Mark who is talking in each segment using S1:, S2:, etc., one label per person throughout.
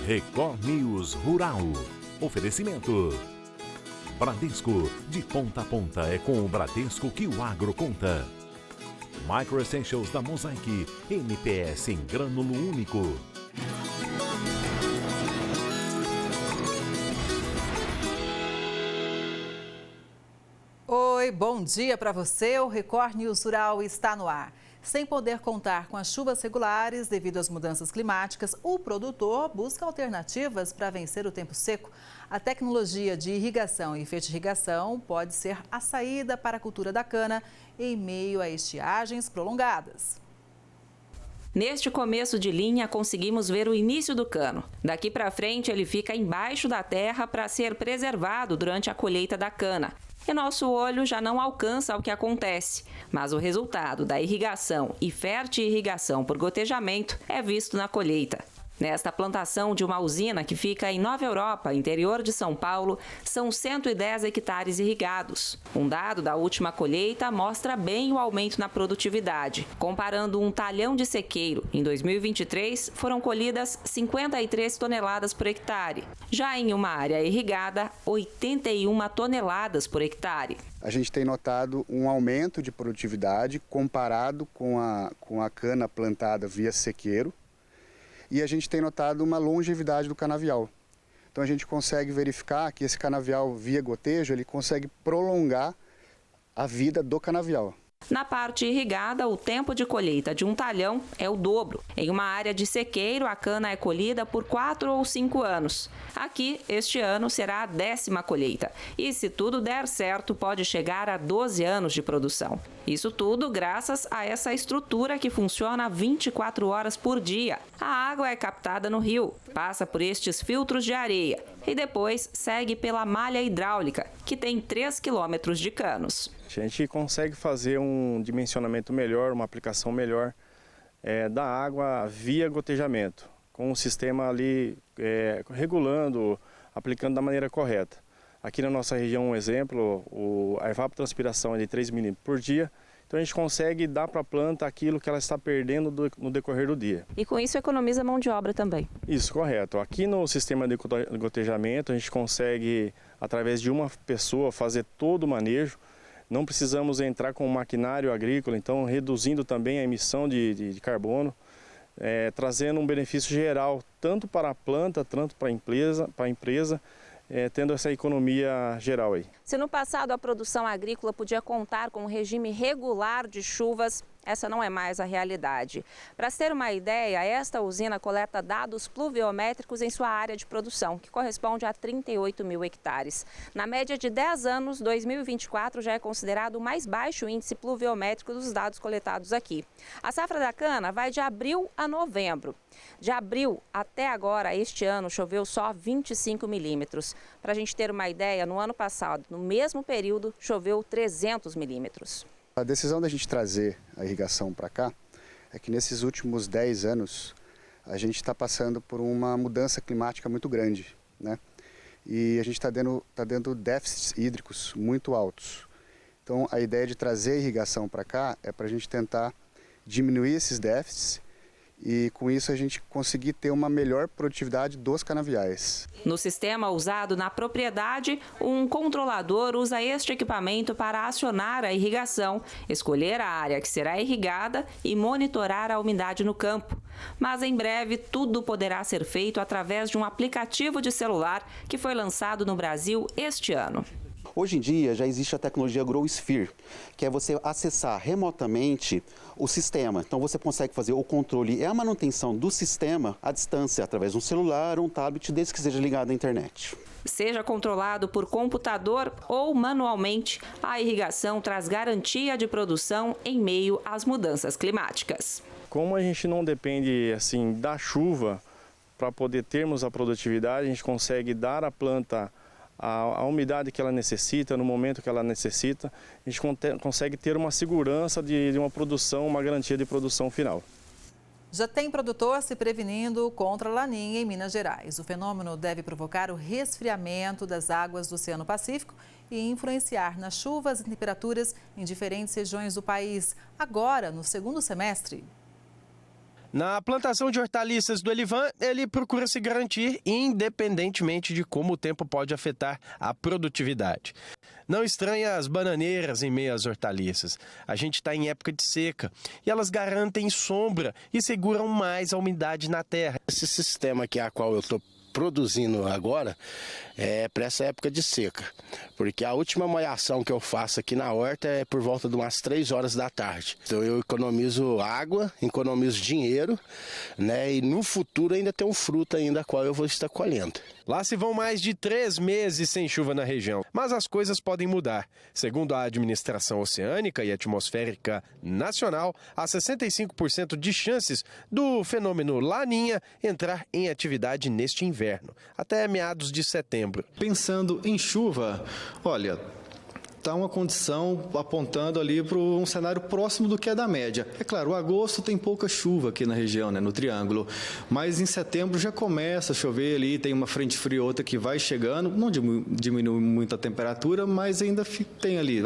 S1: Record News Rural. Oferecimento. Bradesco, de ponta a ponta é com o Bradesco que o agro conta. Micro Essentials da Mosaic, NPS em grânulo único.
S2: Oi, bom dia para você. O Record News Rural está no ar. Sem poder contar com as chuvas regulares devido às mudanças climáticas, o produtor busca alternativas para vencer o tempo seco. A tecnologia de irrigação e fertirrigação pode ser a saída para a cultura da cana em meio a estiagens prolongadas.
S3: Neste começo de linha, conseguimos ver o início do cano. Daqui para frente, ele fica embaixo da terra para ser preservado durante a colheita da cana. E nosso olho já não alcança o que acontece, mas o resultado da irrigação e fertirrigação por gotejamento é visto na colheita. Nesta plantação de uma usina que fica em Nova Europa, interior de São Paulo, são 110 hectares irrigados. Um dado da última colheita mostra bem o aumento na produtividade. Comparando um talhão de sequeiro, em 2023 foram colhidas 53 toneladas por hectare. Já em uma área irrigada, 81 toneladas por hectare.
S4: A gente tem notado um aumento de produtividade comparado com a cana plantada via sequeiro. E a gente tem notado uma longevidade do canavial. Então a gente consegue verificar que esse canavial via gotejo, ele consegue prolongar a vida do canavial.
S3: Na parte irrigada, o tempo de colheita de um talhão é o dobro. Em uma área de sequeiro, a cana é colhida por 4 ou 5 anos. Aqui, este ano, será a 10ª colheita. E se tudo der certo, pode chegar a 12 anos de produção. Isso tudo graças a essa estrutura que funciona 24 horas por dia. A água é captada no rio, passa por estes filtros de areia e depois segue pela malha hidráulica, que tem 3 quilômetros de canos.
S5: A gente consegue fazer um dimensionamento melhor, uma aplicação melhor da água via gotejamento, com o sistema ali regulando, aplicando da maneira correta. Aqui na nossa região, um exemplo, a evapotranspiração é de 3 milímetros por dia, então a gente consegue dar para a planta aquilo que ela está perdendo no decorrer do dia.
S3: E com isso economiza mão de obra também?
S5: Isso, correto. Aqui no sistema de gotejamento a gente consegue, através de uma pessoa, fazer todo o manejo. Não precisamos entrar com maquinário agrícola, então reduzindo também a emissão de carbono, trazendo um benefício geral, tanto para a planta, tanto para a empresa, tendo essa economia geral aí.
S3: Se no passado a produção agrícola podia contar com um regime regular de chuvas, essa não é mais a realidade. Para se ter uma ideia, esta usina coleta dados pluviométricos em sua área de produção, que corresponde a 38 mil hectares. Na média de 10 anos, 2024 já é considerado o mais baixo índice pluviométrico dos dados coletados aqui. A safra da cana vai de abril a novembro. De abril até agora, este ano, choveu só 25 milímetros. Para a gente ter uma ideia, no ano passado, no mesmo período, choveu 300 milímetros.
S4: A decisão da gente trazer a irrigação para cá é que nesses últimos 10 anos a gente está passando por uma mudança climática muito grande, né? E a gente está tendo déficits hídricos muito altos. Então a ideia de trazer a irrigação para cá é para a gente tentar diminuir esses déficits e com isso a gente conseguir ter uma melhor produtividade dos canaviais.
S3: No sistema usado na propriedade, um controlador usa este equipamento para acionar a irrigação, escolher a área que será irrigada e monitorar a umidade no campo. Mas em breve tudo poderá ser feito através de um aplicativo de celular que foi lançado no Brasil este ano.
S6: Hoje em dia já existe a tecnologia GrowSphere, que é você acessar remotamente o sistema. Então você consegue fazer o controle e a manutenção do sistema à distância, através de um celular ou um tablet, desde que seja ligado à internet.
S3: Seja controlado por computador ou manualmente, a irrigação traz garantia de produção em meio às mudanças climáticas.
S5: Como a gente não depende assim da chuva para poder termos a produtividade, a gente consegue dar à planta a umidade que ela necessita, no momento que ela necessita, a gente consegue ter uma segurança de uma produção, uma garantia de produção final.
S2: Já tem produtor se prevenindo contra a Laninha em Minas Gerais. O fenômeno deve provocar o resfriamento das águas do Oceano Pacífico e influenciar nas chuvas e temperaturas em diferentes regiões do país, agora no segundo semestre.
S7: Na plantação de hortaliças do Elivan, ele procura se garantir independentemente de como o tempo pode afetar a produtividade. Não estranha as bananeiras em meio às hortaliças. A gente está em época de seca e elas garantem sombra e seguram mais a umidade na terra.
S8: Esse sistema aqui a qual eu estou produzindo agora é para essa época de seca, porque a última molhação que eu faço aqui na horta é por volta de umas 3 horas da tarde. Então eu economizo água, economizo dinheiro, né? E no futuro ainda tem um fruto ainda a qual eu vou estar colhendo.
S7: Lá se vão mais de 3 meses sem chuva na região, mas as coisas podem mudar. Segundo a Administração Oceânica e Atmosférica Nacional, há 65% de chances do fenômeno Laninha entrar em atividade neste inverno, até meados de setembro.
S9: Pensando em chuva, olha, está uma condição apontando ali para um cenário próximo do que é da média. É claro, o agosto tem pouca chuva aqui na região, né, no Triângulo, mas em setembro já começa a chover ali, tem uma frente fria outra que vai chegando, não diminui muito a temperatura, mas ainda tem ali,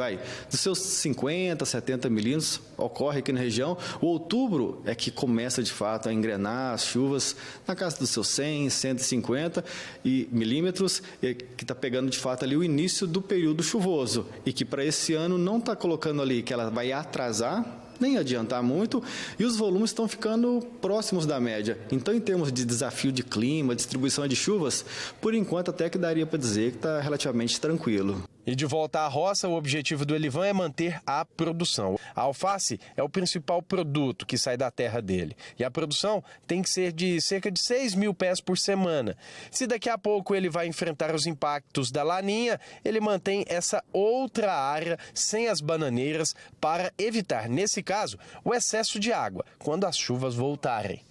S9: dos seus 50, 70 milímetros, ocorre aqui na região. O outubro é que começa de fato a engrenar as chuvas na casa dos seus 100, 150 milímetros, que está pegando de fato ali o início do período chuvoso. E que para esse ano não está colocando ali que ela vai atrasar, nem adiantar muito, e os volumes estão ficando próximos da média. Então, em termos de desafio de clima, distribuição de chuvas, por enquanto até que daria para dizer que está relativamente tranquilo.
S7: E de volta à roça, o objetivo do Elivan é manter a produção. A alface é o principal produto que sai da terra dele. E a produção tem que ser de cerca de 6 mil pés por semana. Se daqui a pouco ele vai enfrentar os impactos da laninha, ele mantém essa outra área sem as bananeiras para evitar, nesse caso, o excesso de água quando as chuvas voltarem.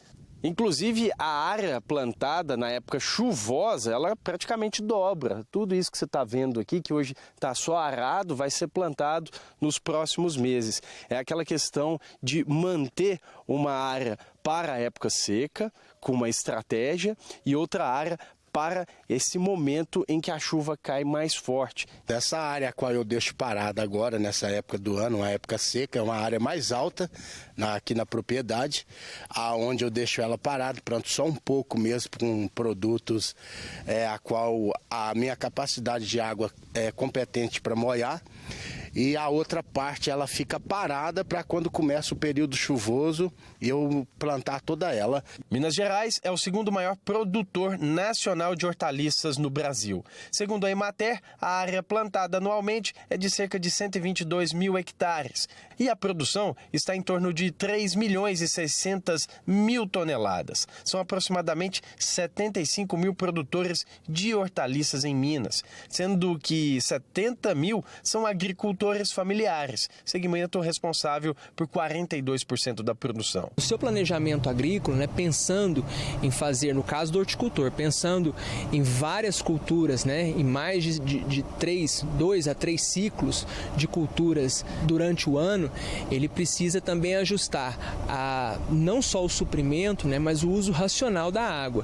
S7: Inclusive, a área plantada na época chuvosa, ela praticamente dobra. Tudo isso que você está vendo aqui, que hoje está só arado, vai ser plantado nos próximos meses. É aquela questão de manter uma área para a época seca, com uma estratégia, e outra área para esse momento em que a chuva cai mais forte.
S8: Dessa área a qual eu deixo parada agora, nessa época do ano, uma época seca, é uma área mais alta aqui na propriedade, aonde eu deixo ela parada, pronto, só um pouco mesmo, com produtos a qual a minha capacidade de água é competente para molhar. E a outra parte ela fica parada para quando começa o período chuvoso eu plantar toda ela.
S7: Minas Gerais é o segundo maior produtor nacional de hortaliças no Brasil. Segundo a Emater, a área plantada anualmente é de cerca de 122 mil hectares. E a produção está em torno de 3 milhões e 600 mil toneladas. São aproximadamente 75 mil produtores de hortaliças em Minas, sendo que 70 mil são agricultores familiares, segmento responsável por 42% da produção.
S10: O seu planejamento agrícola, pensando em fazer, no caso do horticultor, pensando em várias culturas, em mais de 2 a 3 ciclos de culturas durante o ano, ele precisa também ajustar não só o suprimento, mas o uso racional da água,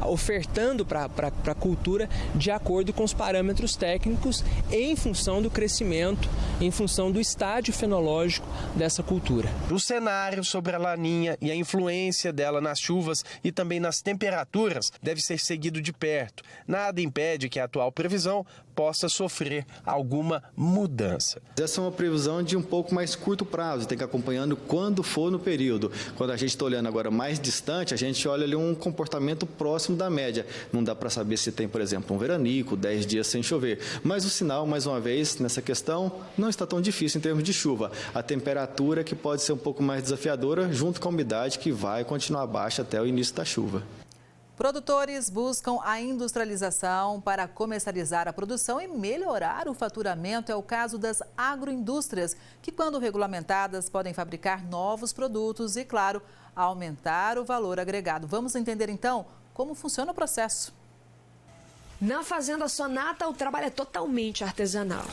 S10: ofertando para a cultura de acordo com os parâmetros técnicos em função do crescimento, em função do estágio fenológico dessa cultura.
S7: O cenário sobre a laninha e a influência dela nas chuvas e também nas temperaturas deve ser seguido de perto. Nada impede que a atual previsão possa sofrer alguma mudança.
S9: Essa é uma previsão de um pouco mais curto prazo, tem que ir acompanhando quando for no período. Quando a gente está olhando agora mais distante, a gente olha ali um comportamento próximo da média. Não dá para saber se tem, por exemplo, um veranico, 10 dias sem chover. Mas o sinal, mais uma vez, nessa questão, não está tão difícil em termos de chuva. A temperatura que pode ser um pouco mais desafiadora, junto com a umidade que vai continuar baixa até o início da chuva.
S2: Produtores buscam a industrialização para comercializar a produção e melhorar o faturamento. É o caso das agroindústrias, que, quando regulamentadas, podem fabricar novos produtos e, claro, aumentar o valor agregado. Vamos entender, então, como funciona o processo.
S11: Na Fazenda Sonata, o trabalho é totalmente artesanal.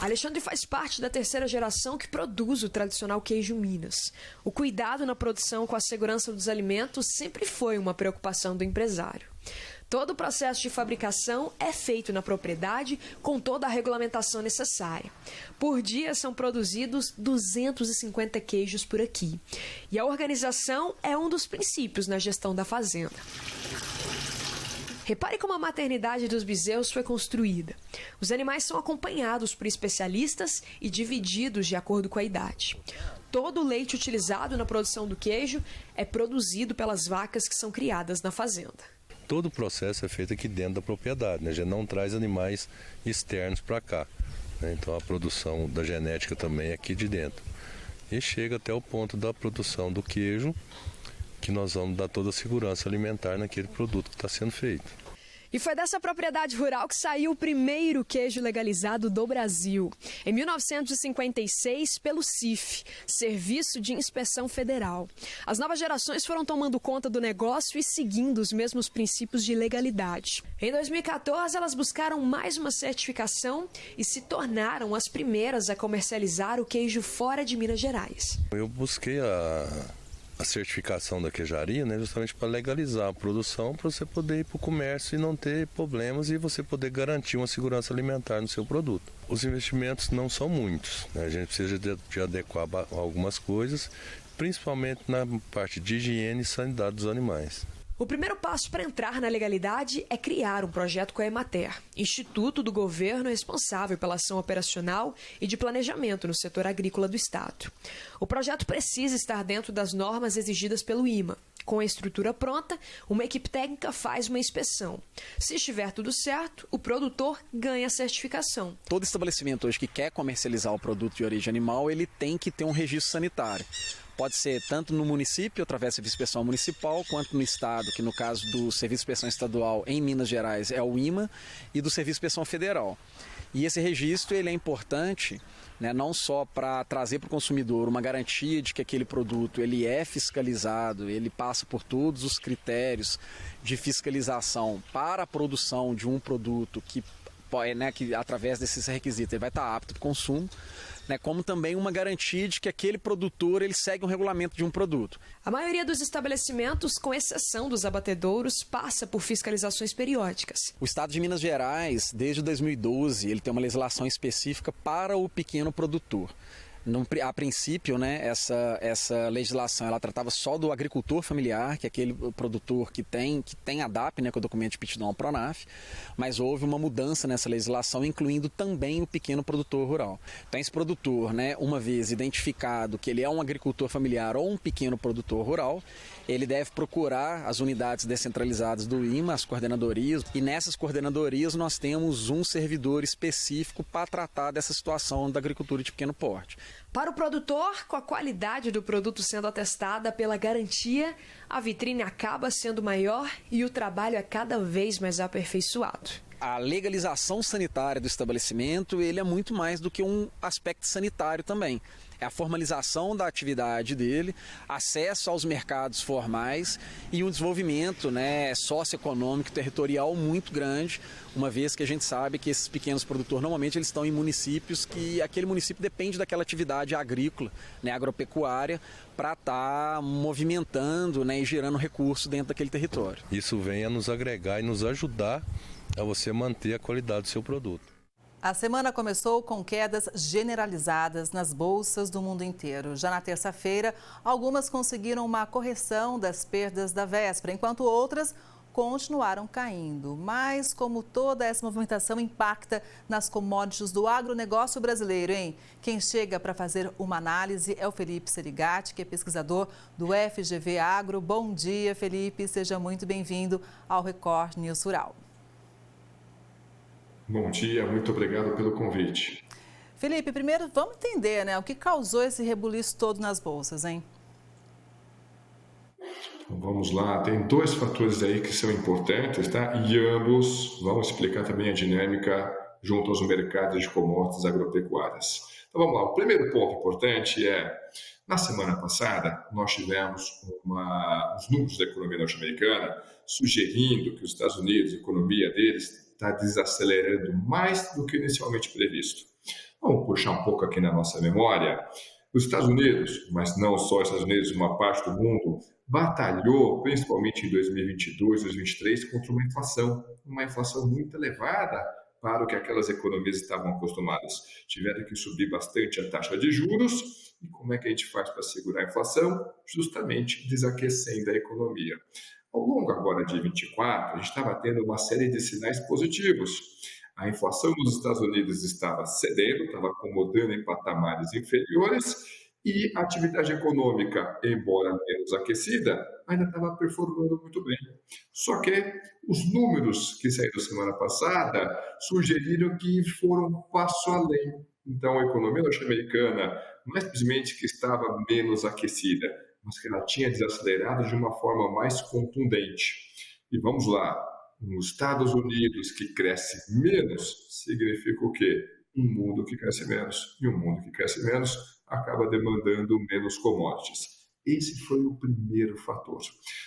S11: Alexandre faz parte da terceira geração que produz o tradicional queijo Minas. O cuidado na produção com a segurança dos alimentos sempre foi uma preocupação do empresário. Todo o processo de fabricação é feito na propriedade com toda a regulamentação necessária. Por dia são produzidos 250 queijos por aqui. E a organização é um dos princípios na gestão da fazenda. Repare como a maternidade dos bezerros foi construída. Os animais são acompanhados por especialistas e divididos de acordo com a idade. Todo o leite utilizado na produção do queijo é produzido pelas vacas que são criadas na fazenda.
S12: Todo o processo é feito aqui dentro da propriedade, né? A gente não traz animais externos para cá, né? Então a produção da genética também é aqui de dentro. E chega até o ponto da produção do queijo, que nós vamos dar toda a segurança alimentar naquele produto que está sendo feito.
S11: E foi dessa propriedade rural que saiu o primeiro queijo legalizado do Brasil. Em 1956, pelo CIF, Serviço de Inspeção Federal. As novas gerações foram tomando conta do negócio e seguindo os mesmos princípios de legalidade. Em 2014, elas buscaram mais uma certificação e se tornaram as primeiras a comercializar o queijo fora de Minas Gerais.
S12: Eu busquei a certificação da queijaria, né, justamente para legalizar a produção, para você poder ir para o comércio e não ter problemas e você poder garantir uma segurança alimentar no seu produto. Os investimentos não são muitos, né, a gente precisa de adequar algumas coisas, principalmente na parte de higiene e sanidade dos animais.
S11: O primeiro passo para entrar na legalidade é criar um projeto com a Emater, instituto do governo responsável pela ação operacional e de planejamento no setor agrícola do Estado. O projeto precisa estar dentro das normas exigidas pelo IMA. Com a estrutura pronta, uma equipe técnica faz uma inspeção. Se estiver tudo certo, o produtor ganha a certificação.
S13: Todo estabelecimento hoje que quer comercializar o produto de origem animal, ele tem que ter um registro sanitário. Pode ser tanto no município, através do Serviço de Inspeção Municipal, quanto no Estado, que no caso do Serviço de Inspeção Estadual em Minas Gerais é o IMA, e do Serviço de Inspeção Federal. E esse registro ele é importante, né, não só para trazer para o consumidor uma garantia de que aquele produto ele é fiscalizado, ele passa por todos os critérios de fiscalização para a produção de um produto que, né, que através desses requisitos ele vai estar apto para o consumo, né, como também uma garantia de que aquele produtor ele segue um regulamento de um produto.
S11: A maioria dos estabelecimentos, com exceção dos abatedouros, passa por fiscalizações periódicas.
S13: O Estado de Minas Gerais, desde 2012, ele tem uma legislação específica para o pequeno produtor. A princípio, né, essa legislação ela tratava só do agricultor familiar, que é aquele produtor que tem a DAP, né, com o documento de aptidão ao PRONAF, mas houve uma mudança nessa legislação, incluindo também o pequeno produtor rural. Então esse produtor, né, uma vez identificado que ele é um agricultor familiar ou um pequeno produtor rural, ele deve procurar as unidades descentralizadas do IMA, as coordenadorias, e nessas coordenadorias nós temos um servidor específico para tratar dessa situação da agricultura de pequeno porte.
S11: Para o produtor, com a qualidade do produto sendo atestada pela garantia, a vitrine acaba sendo maior e o trabalho é cada vez mais aperfeiçoado.
S13: A legalização sanitária do estabelecimento ele é muito mais do que um aspecto sanitário também. É a formalização da atividade dele, acesso aos mercados formais e um desenvolvimento, né, socioeconômico e territorial muito grande, uma vez que a gente sabe que esses pequenos produtores normalmente eles estão em municípios que aquele município depende daquela atividade agrícola, né, agropecuária, para estar movimentando, né, e gerando recursos dentro daquele território.
S12: Isso vem a nos agregar e nos ajudar a você manter a qualidade do seu produto.
S2: A semana começou com quedas generalizadas nas bolsas do mundo inteiro. Já na terça-feira, algumas conseguiram uma correção das perdas da véspera, enquanto outras continuaram caindo. Mas como toda essa movimentação impacta nas commodities do agronegócio brasileiro, hein? Quem chega para fazer uma análise é o Felipe Serigati, que é pesquisador do FGV Agro. Bom dia, Felipe. Seja muito bem-vindo ao Record News Rural.
S14: Bom dia, muito obrigado pelo convite.
S2: Felipe, primeiro vamos entender, né, o que causou esse rebuliço todo nas bolsas, hein?
S14: Então, vamos lá, tem dois fatores aí que são importantes, tá? E ambos vão explicar também a dinâmica junto aos mercados de commodities agropecuárias. Então vamos lá, o primeiro ponto importante é, na semana passada, nós tivemos os números da economia norte-americana sugerindo que os Estados Unidos, a economia deles, está desacelerando mais do que inicialmente previsto. Vamos puxar um pouco aqui na nossa memória. Os Estados Unidos, mas não só os Estados Unidos, uma parte do mundo, batalhou, principalmente em 2022, 2023, contra uma inflação muito elevada para o que aquelas economias estavam acostumadas. Tiveram que subir bastante a taxa de juros. E como é que a gente faz para segurar a inflação? Justamente desaquecendo a economia. Ao longo agora de 2024, a gente estava tendo uma série de sinais positivos. A inflação nos Estados Unidos estava cedendo, estava acomodando em patamares inferiores e a atividade econômica, embora menos aquecida, ainda estava performando muito bem. Só que os números que saíram semana passada sugeriram que foram um passo além. Então, a economia norte-americana não é simplesmente que estava menos aquecida, mas que ela tinha desacelerado de uma forma mais contundente. E vamos lá, nos Estados Unidos, que cresce menos, significa o quê? Um mundo que cresce menos. E um mundo que cresce menos acaba demandando menos commodities. Esse foi o primeiro fator.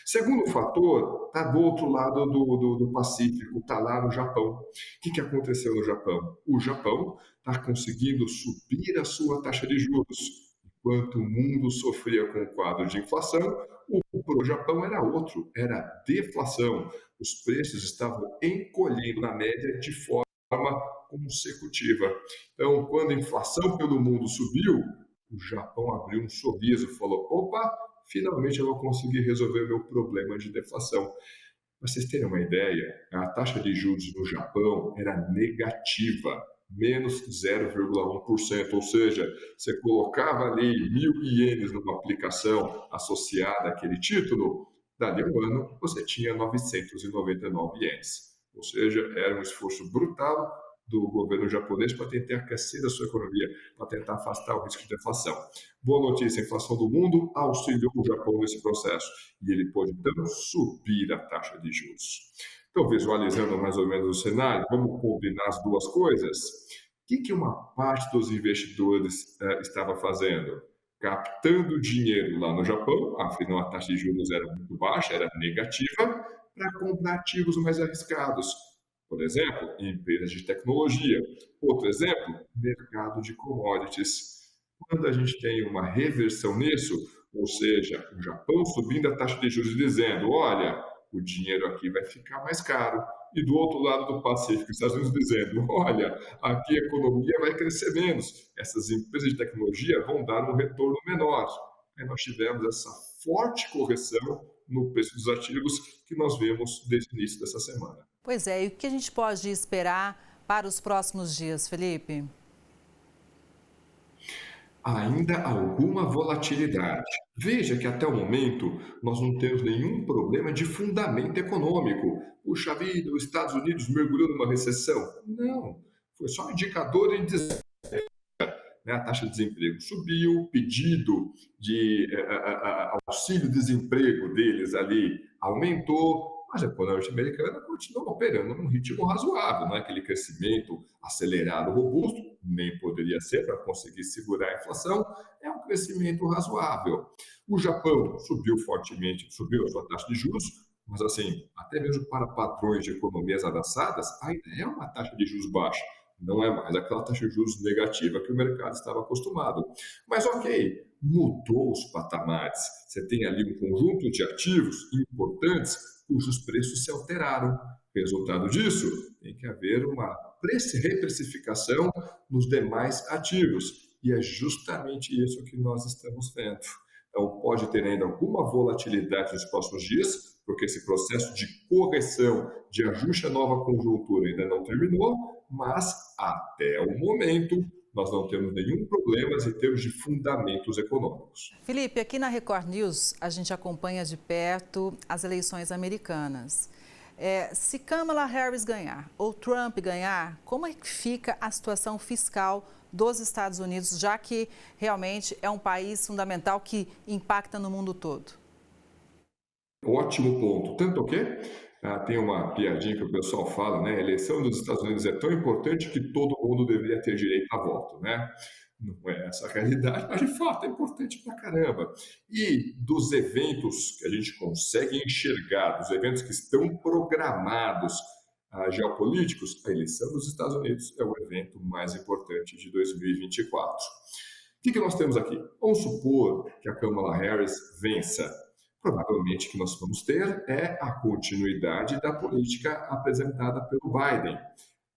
S14: Segundo fator, está do outro lado do Pacífico, está lá no Japão. O que aconteceu no Japão? O Japão está conseguindo subir a sua taxa de juros. Enquanto o mundo sofria com o quadro de inflação, o Japão era outro, era deflação. Os preços estavam encolhendo na média de forma consecutiva. Então, quando a inflação pelo mundo subiu, o Japão abriu um sorriso, falou, opa, finalmente eu vou conseguir resolver o meu problema de deflação. Para vocês terem uma ideia, a taxa de juros no Japão era negativa, menos 0,1%, ou seja, você colocava ali 1.000 ienes numa aplicação associada àquele título, dali um ano você tinha 999 ienes. Ou seja, era um esforço brutal do governo japonês para tentar aquecer a sua economia, para tentar afastar o risco de deflação. Boa notícia, a inflação do mundo auxiliou o Japão nesse processo e ele pôde, então, subir a taxa de juros. Então, visualizando mais ou menos o cenário, vamos combinar as duas coisas. O que uma parte dos investidores estava fazendo? Captando dinheiro lá no Japão, afinal a taxa de juros era muito baixa, era negativa, para comprar ativos mais arriscados. Por exemplo, empresas de tecnologia. Outro exemplo, mercado de commodities. Quando a gente tem uma reversão nisso, ou seja, o Japão subindo a taxa de juros e dizendo, olha, o dinheiro aqui vai ficar mais caro. E do outro lado do Pacífico, os Estados Unidos dizendo, olha, aqui a economia vai crescer menos. Essas empresas de tecnologia vão dar um retorno menor. Aí nós tivemos essa forte correção no preço dos ativos que nós vemos desde o início dessa semana.
S2: Pois é, e o que a gente pode esperar para os próximos dias, Felipe?
S14: Ainda alguma volatilidade. Veja que até o momento nós não temos nenhum problema de fundamento econômico. Puxa vida, os Estados Unidos mergulhou numa recessão. Não, foi só um indicador de desemprego. A taxa de desemprego subiu, o pedido de auxílio-desemprego deles ali aumentou, mas a economia norte-americana continua operando num ritmo razoável, não é aquele crescimento acelerado, robusto, nem poderia ser para conseguir segurar a inflação, é um crescimento razoável. O Japão subiu fortemente, subiu a sua taxa de juros, mas assim, até mesmo para padrões de economias avançadas, ainda é uma taxa de juros baixa. Não é mais aquela taxa de juros negativa que o mercado estava acostumado. Mas ok, mudou os patamares. Você tem ali um conjunto de ativos importantes cujos preços se alteraram. Resultado disso, tem que haver uma reprecificação nos demais ativos. E é justamente isso que nós estamos vendo. Então, pode ter ainda alguma volatilidade nos próximos dias, porque esse processo de correção, de ajuste à nova conjuntura ainda não terminou, mas até o momento nós não temos nenhum problema em termos de fundamentos econômicos.
S2: Felipe, aqui na Record News a gente acompanha de perto as eleições americanas. Se Kamala Harris ganhar ou Trump ganhar, como é que fica a situação fiscal dos Estados Unidos, já que realmente é um país fundamental que impacta no mundo todo?
S14: Ótimo ponto. Tanto que tem uma piadinha que o pessoal fala, né? A eleição dos Estados Unidos é tão importante que todo mundo deveria ter direito a voto, né? Não é essa a realidade, mas de fato é importante pra caramba. E dos eventos que a gente consegue enxergar, dos eventos que estão programados geopolíticos, a eleição dos Estados Unidos é o evento mais importante de 2024. que nós temos aqui? Vamos supor que a Kamala Harris vença. Provavelmente o que nós vamos ter é a continuidade da política apresentada pelo Biden.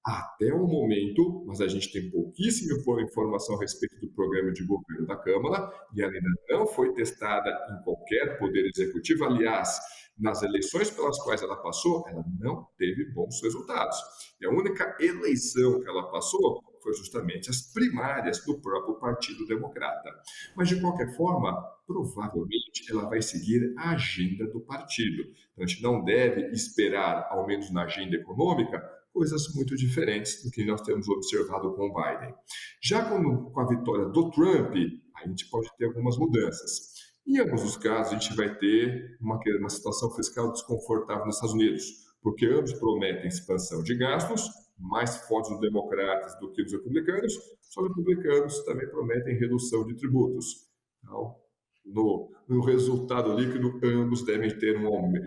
S14: Até o momento, mas a gente tem pouquíssima informação a respeito do programa de governo da Câmara e ela ainda não foi testada em qualquer poder executivo. Aliás, nas eleições pelas quais ela passou, ela não teve bons resultados. E a única eleição que ela passou foi justamente as primárias do próprio Partido Democrata. Mas, de qualquer forma, provavelmente ela vai seguir a agenda do partido. Então, a gente não deve esperar, ao menos na agenda econômica, coisas muito diferentes do que nós temos observado com o Biden. Já com a vitória do Trump, a gente pode ter algumas mudanças. Em ambos os casos, a gente vai ter uma situação fiscal desconfortável nos Estados Unidos, porque ambos prometem expansão de gastos, mais fortes os democratas do que os republicanos, só os republicanos também prometem redução de tributos. Então, no resultado líquido, ambos devem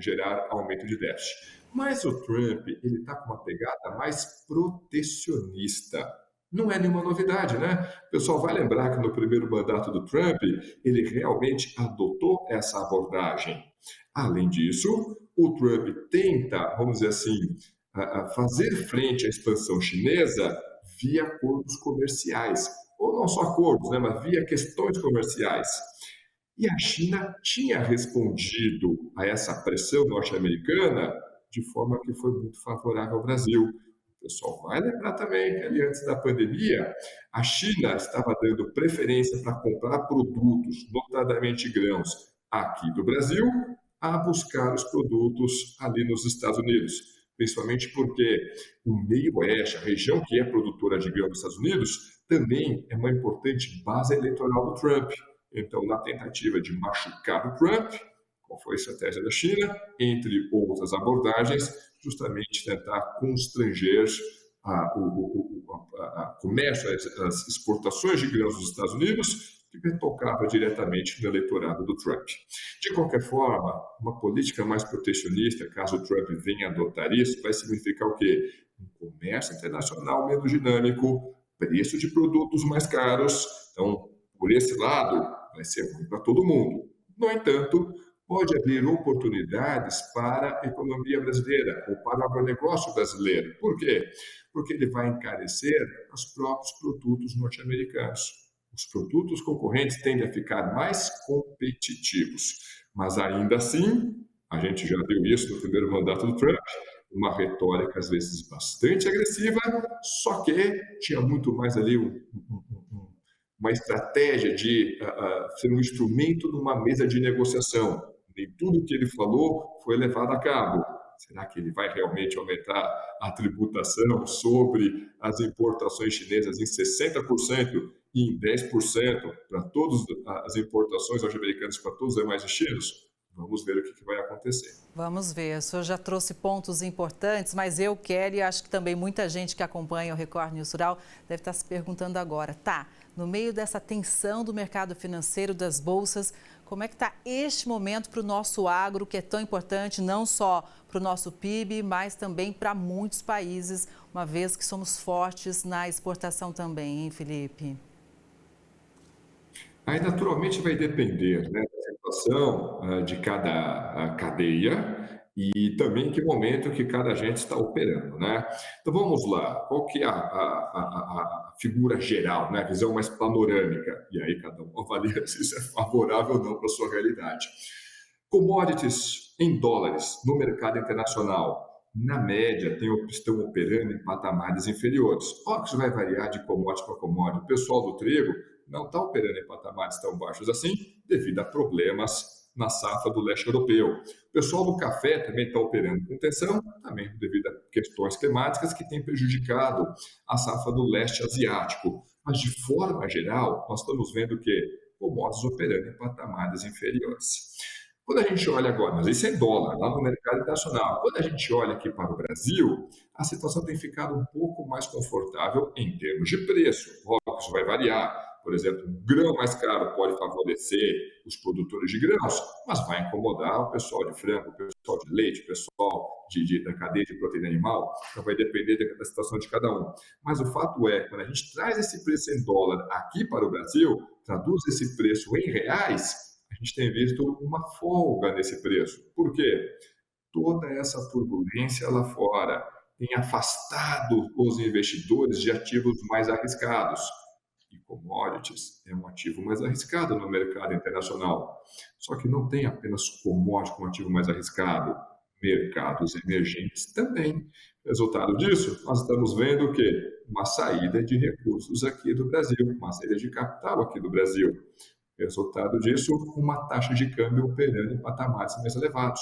S14: gerar aumento de déficit. Mas o Trump, ele está com uma pegada mais protecionista. Não é nenhuma novidade, né? O pessoal vai lembrar que no primeiro mandato do Trump, ele realmente adotou essa abordagem. Além disso, o Trump tenta, vamos dizer assim, fazer frente à expansão chinesa via acordos comerciais. Ou não só acordos, né, mas via questões comerciais. E a China tinha respondido a essa pressão norte-americana de forma que foi muito favorável ao Brasil. O pessoal vai lembrar também que ali antes da pandemia, a China estava dando preferência para comprar produtos, notadamente grãos, aqui do Brasil, a buscar os produtos ali nos Estados Unidos. Principalmente porque o meio-oeste, a região que é produtora de grãos dos Estados Unidos, também é uma importante base eleitoral do Trump. Então, na tentativa de machucar o Trump, qual foi a estratégia da China? Entre outras abordagens, justamente tentar constranger o comércio, as exportações de grãos dos Estados Unidos, que tocava diretamente no eleitorado do Trump. De qualquer forma, uma política mais protecionista, caso o Trump venha adotar isso, vai significar o quê? Um comércio internacional menos dinâmico, preço de produtos mais caros. Então, por esse lado, vai ser ruim para todo mundo. No entanto, pode haver oportunidades para a economia brasileira ou para o agronegócio brasileiro. Por quê? Porque ele vai encarecer os próprios produtos norte-americanos. Os produtos concorrentes tendem a ficar mais competitivos. Mas ainda assim, a gente já viu isso no primeiro mandato do Trump, uma retórica às vezes bastante agressiva, só que tinha muito mais ali uma estratégia de ser um instrumento numa mesa de negociação. Nem tudo que ele falou foi levado a cabo. Será que ele vai realmente aumentar a tributação sobre as importações chinesas em 60% e em 10% para todas as importações norte-americanas para todos os demais destinos? Vamos ver o que vai acontecer.
S2: Vamos ver. O senhor já trouxe pontos importantes, mas eu, Kelly, acho que também muita gente que acompanha o Record News Rural deve estar se perguntando agora, no meio dessa tensão do mercado financeiro, das bolsas, como é que está este momento para o nosso agro, que é tão importante não só para o nosso PIB, mas também para muitos países, uma vez que somos fortes na exportação também, hein, Felipe?
S14: Aí, naturalmente, vai depender, né, da situação de cada cadeia e também que momento que cada agente está operando, né? Então, vamos lá. Qual que é a figura geral, né, a visão mais panorâmica? E aí cada um avalia se isso é favorável ou não para a sua realidade. Commodities em dólares no mercado internacional, na média, estão operando em patamares inferiores. Óbvio que isso vai variar de commodity para commodity. O pessoal do trigo não está operando em patamares tão baixos assim, devido a problemas na safra do leste europeu. O pessoal do café também está operando com tensão, também devido a questões climáticas que têm prejudicado a safra do leste asiático. Mas, de forma geral, nós estamos vendo que commodities operando em patamares inferiores. Quando a gente olha agora, mas isso é dólar, lá no mercado internacional, quando a gente olha aqui para o Brasil, a situação tem ficado um pouco mais confortável em termos de preço. Óbvio que isso vai variar. Por exemplo, um grão mais caro pode favorecer os produtores de grãos, mas vai incomodar o pessoal de frango, o pessoal de leite, o pessoal da cadeia de proteína animal. Então vai depender da situação de cada um. Mas o fato é, quando a gente traz esse preço em dólar aqui para o Brasil, traduz esse preço em reais, a gente tem visto uma folga nesse preço. Por quê? Toda essa turbulência lá fora tem afastado os investidores de ativos mais arriscados. E commodities é um ativo mais arriscado no mercado internacional. Só que não tem apenas commodities como ativo mais arriscado, mercados emergentes também. Resultado disso, nós estamos vendo o quê? Uma saída de recursos aqui do Brasil, uma saída de capital aqui do Brasil. Resultado disso, uma taxa de câmbio operando em patamares mais elevados.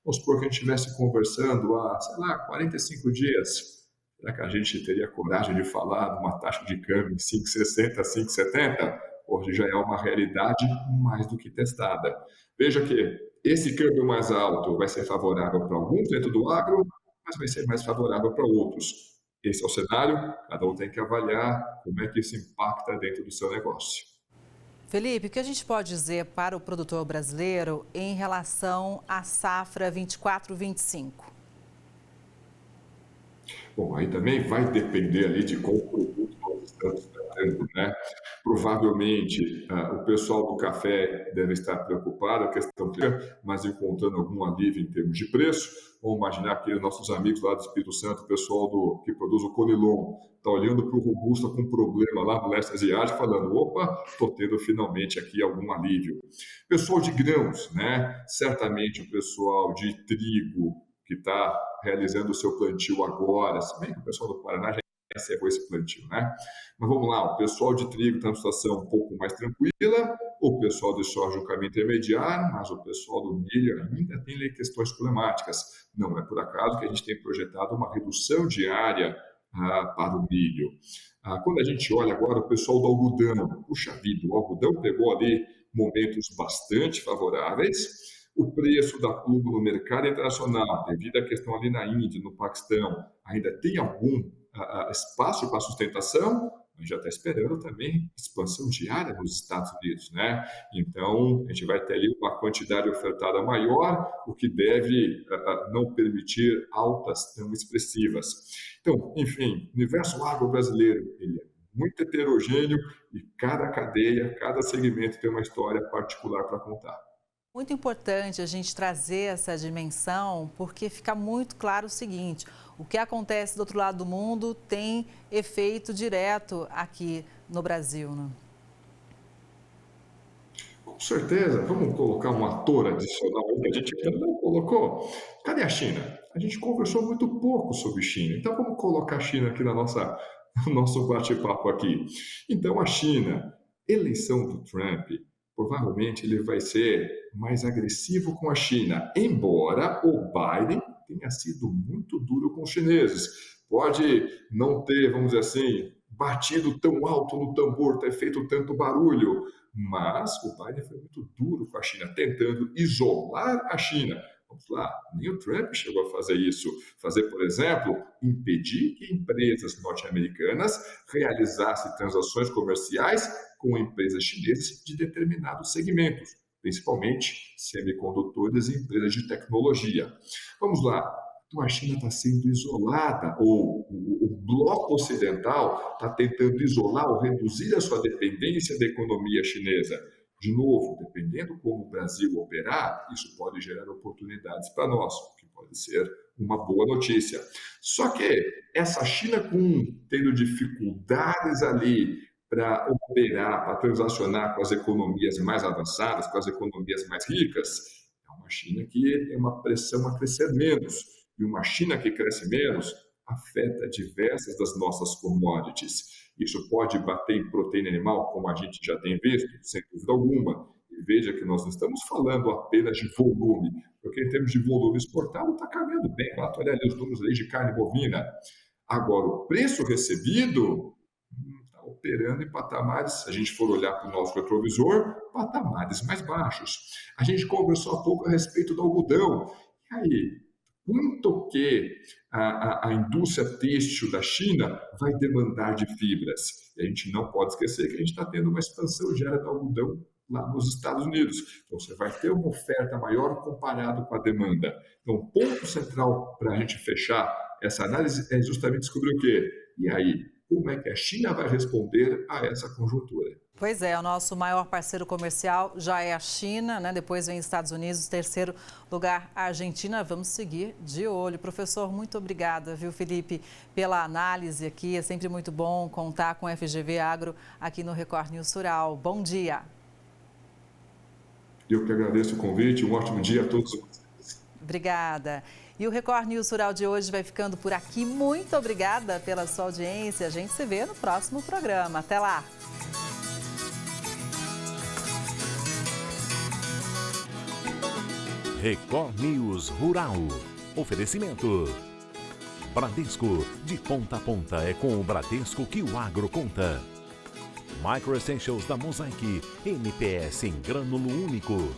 S14: Vamos supor que a gente estivesse conversando há, 45 dias. Será que a gente teria coragem de falar de uma taxa de câmbio em 5,60, 5,70? Hoje já é uma realidade mais do que testada. Veja que esse câmbio mais alto vai ser favorável para alguns dentro do agro, mas vai ser mais favorável para outros. Esse é o cenário, cada um tem que avaliar como é que isso impacta dentro do seu negócio.
S2: Felipe, o que a gente pode dizer para o produtor brasileiro em relação à safra 24-25?
S14: Bom, aí também vai depender ali de qual produto nós estamos tratando, né? Provavelmente o pessoal do café deve estar preocupado, a questão mas encontrando algum alívio em termos de preço. Vamos imaginar que os nossos amigos lá do Espírito Santo, o pessoal que produz o Conilon, está olhando para o Robusta com problema lá no leste asiático, falando, opa, estou tendo finalmente aqui algum alívio. Pessoal de grãos, né? Certamente o pessoal de trigo, que está realizando o seu plantio agora, se bem que o pessoal do Paraná já encerrou esse plantio, né? Mas vamos lá, o pessoal de trigo está numa situação um pouco mais tranquila, o pessoal de soja um caminho intermediário, mas o pessoal do milho ainda tem questões problemáticas. Não é por acaso que a gente tem projetado uma redução diária para o milho. Quando a gente olha agora o pessoal do algodão, puxa vida, o algodão pegou ali momentos bastante favoráveis. O preço da pluma no mercado internacional, devido à questão ali na Índia, no Paquistão, ainda tem algum espaço para sustentação, mas já está esperando também expansão diária nos Estados Unidos, né? Então, a gente vai ter ali uma quantidade ofertada maior, o que deve não permitir altas tão expressivas. Então, enfim, o universo agro brasileiro, ele é muito heterogêneo e cada cadeia, cada segmento tem uma história particular para contar.
S2: Muito importante a gente trazer essa dimensão, porque fica muito claro o seguinte, o que acontece do outro lado do mundo tem efeito direto aqui no Brasil, né?
S14: Com certeza, vamos colocar um ator adicional que a gente ainda não colocou. Cadê a China? A gente conversou muito pouco sobre China, então vamos colocar a China aqui no nosso bate-papo aqui. Então a China, eleição do Trump, provavelmente ele vai ser mais agressivo com a China, embora o Biden tenha sido muito duro com os chineses. Pode não ter, vamos dizer assim, batido tão alto no tambor, ter feito tanto barulho, mas o Biden foi muito duro com a China, tentando isolar a China. Vamos lá, nem o Trump chegou a fazer isso. Fazer, por exemplo, impedir que empresas norte-americanas realizassem transações comerciais com empresas chinesas de determinados segmentos, principalmente semicondutores e empresas de tecnologia. Vamos lá, então a China está sendo isolada, ou o bloco ocidental está tentando isolar ou reduzir a sua dependência da economia chinesa. De novo, dependendo como o Brasil operar, isso pode gerar oportunidades para nós, o que pode ser uma boa notícia. Só que essa China tendo dificuldades ali para operar, para transacionar com as economias mais avançadas, com as economias mais ricas, é uma China que tem uma pressão a crescer menos. E uma China que cresce menos afeta diversas das nossas commodities. Isso pode bater em proteína animal, como a gente já tem visto, sem dúvida alguma. E veja que nós não estamos falando apenas de volume, porque em termos de volume exportado está caminhando bem. Olha ali os números aí de carne bovina. Agora, o preço recebido está operando em patamares, se a gente for olhar para o nosso retrovisor, patamares mais baixos. A gente conversou há pouco a respeito do algodão. E aí, quanto que a indústria têxtil da China vai demandar de fibras? E a gente não pode esquecer que a gente está tendo uma expansão diária do algodão lá nos Estados Unidos. Então, você vai ter uma oferta maior comparado com a demanda. Então, o ponto central para a gente fechar essa análise é justamente descobrir o quê? E aí, como é que a China vai responder a essa conjuntura?
S2: Pois é, o nosso maior parceiro comercial já é a China, né? Depois vem Estados Unidos, terceiro lugar a Argentina. Vamos seguir de olho. Professor, muito obrigada, viu, Felipe, pela análise aqui. É sempre muito bom contar com o FGV Agro aqui no Record News Rural. Bom dia.
S14: Eu que agradeço o convite. Um ótimo dia a todos.
S2: Obrigada. E o Record News Rural de hoje vai ficando por aqui. Muito obrigada pela sua audiência. A gente se vê no próximo programa. Até lá.
S1: Record News Rural. Oferecimento. Bradesco. De ponta a ponta é com o Bradesco que o agro conta. Micro Essentials da Mosaic. NPS em grânulo único.